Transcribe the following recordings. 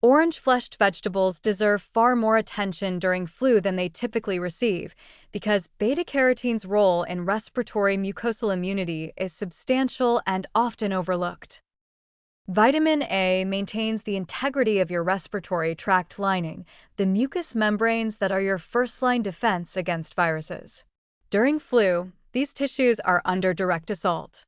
Orange-fleshed vegetables deserve far more attention during flu than they typically receive because beta-carotene's role in respiratory mucosal immunity is substantial and often overlooked. Vitamin A maintains the integrity of your respiratory tract lining, the mucous membranes that are your first-line defense against viruses. During flu, these tissues are under direct assault.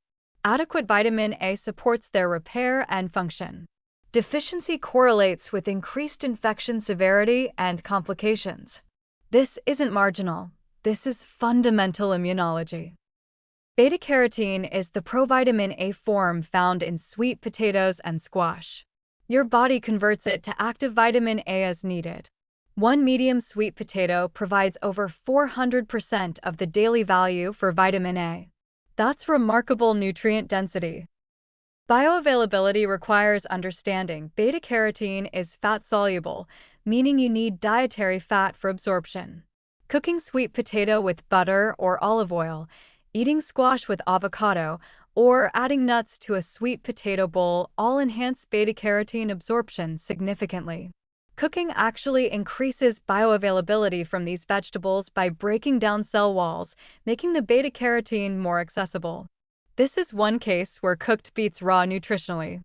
Adequate vitamin A supports their repair and function. Deficiency correlates with increased infection severity and complications. This isn't marginal. This is fundamental immunology. Beta-carotene is the provitamin A form found in sweet potatoes and squash. Your body converts it to active vitamin A as needed. One medium sweet potato provides over 400% of the daily value for vitamin A. That's remarkable nutrient density. Bioavailability requires understanding beta-carotene is fat-soluble, meaning you need dietary fat for absorption. Cooking sweet potato with butter or olive oil, eating squash with avocado, or adding nuts to a sweet potato bowl all enhance beta-carotene absorption significantly. Cooking actually increases bioavailability from these vegetables by breaking down cell walls, making the beta-carotene more accessible. This is one case where cooked beats raw nutritionally.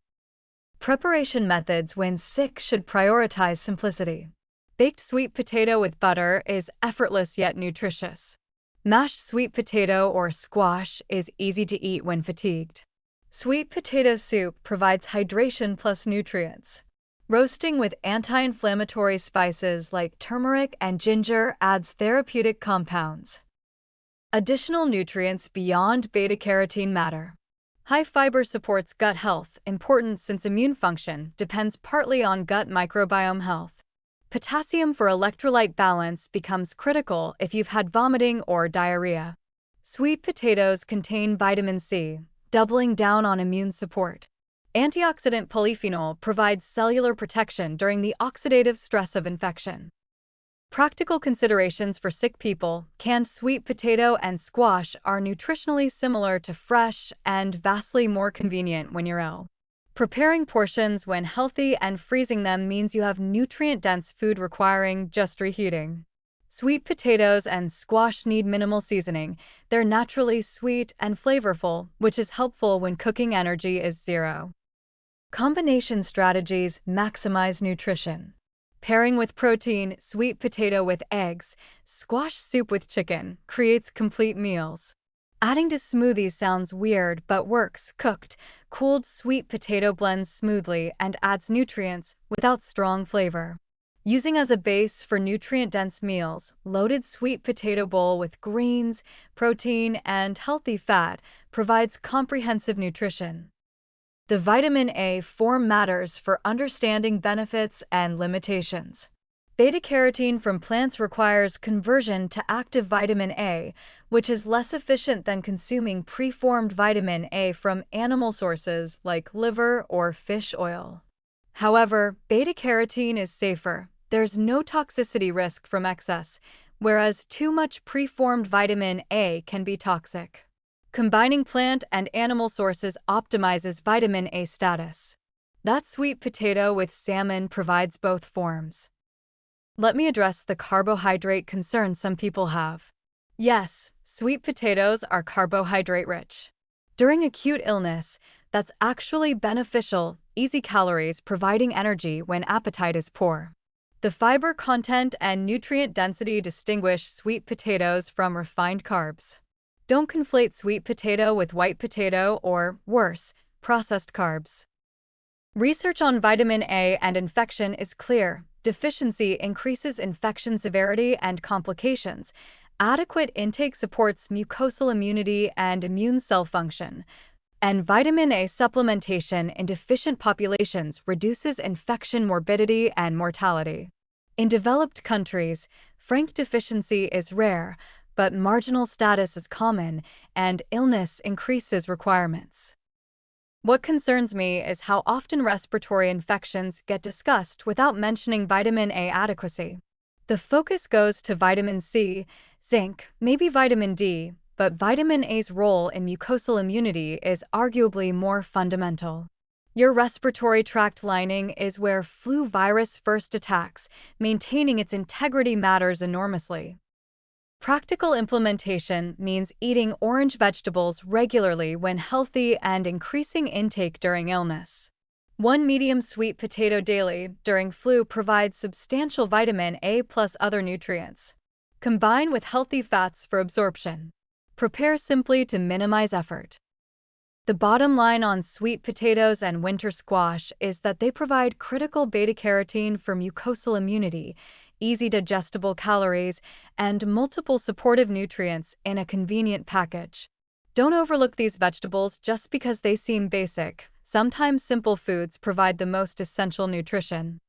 Preparation methods when sick should prioritize simplicity. Baked sweet potato with butter is effortless yet nutritious. Mashed sweet potato or squash is easy to eat when fatigued. Sweet potato soup provides hydration plus nutrients. Roasting with anti-inflammatory spices like turmeric and ginger adds therapeutic compounds. Additional nutrients beyond beta-carotene matter. High fiber supports gut health, important since immune function depends partly on gut microbiome health. Potassium for electrolyte balance becomes critical if you've had vomiting or diarrhea. Sweet potatoes contain vitamin C, doubling down on immune support. Antioxidant polyphenol provides cellular protection during the oxidative stress of infection. Practical considerations for sick people: canned sweet potato and squash are nutritionally similar to fresh and vastly more convenient when you're ill. Preparing portions when healthy and freezing them means you have nutrient-dense food requiring just reheating. Sweet potatoes and squash need minimal seasoning. They're naturally sweet and flavorful, which is helpful when cooking energy is zero. Combination strategies maximize nutrition. Pairing with protein, sweet potato with eggs, squash soup with chicken creates complete meals. Adding to smoothies sounds weird but works. Cooked, cooled sweet potato blends smoothly and adds nutrients without strong flavor. Using as a base for nutrient-dense meals, loaded sweet potato bowl with greens, protein, and healthy fat provides comprehensive nutrition. The vitamin A form matters for understanding benefits and limitations. Beta-carotene from plants requires conversion to active vitamin A, which is less efficient than consuming preformed vitamin A from animal sources like liver or fish oil. However, beta-carotene is safer. There's no toxicity risk from excess, whereas too much preformed vitamin A can be toxic. Combining plant and animal sources optimizes vitamin A status. That sweet potato with salmon provides both forms. Let me address the carbohydrate concern some people have. Yes, sweet potatoes are carbohydrate-rich. During acute illness, that's actually beneficial, easy calories providing energy when appetite is poor. The fiber content and nutrient density distinguish sweet potatoes from refined carbs. Don't conflate sweet potato with white potato or, worse, processed carbs. Research on vitamin A and infection is clear. Deficiency increases infection severity and complications. Adequate intake supports mucosal immunity and immune cell function. And vitamin A supplementation in deficient populations reduces infection morbidity and mortality. In developed countries, frank deficiency is rare, but marginal status is common, and illness increases requirements. What concerns me is how often respiratory infections get discussed without mentioning vitamin A adequacy. The focus goes to vitamin C, zinc, maybe vitamin D, but vitamin A's role in mucosal immunity is arguably more fundamental. Your respiratory tract lining is where flu virus first attacks. Maintaining its integrity matters enormously. Practical implementation means eating orange vegetables regularly when healthy and increasing intake during illness. One medium sweet potato daily during flu provides substantial vitamin A plus other nutrients. Combine with healthy fats for absorption. Prepare simply to minimize effort. The bottom line on sweet potatoes and winter squash is that they provide critical beta-carotene for mucosal immunity, easy digestible calories, and multiple supportive nutrients in a convenient package. Don't overlook these vegetables just because they seem basic. Sometimes simple foods provide the most essential nutrition.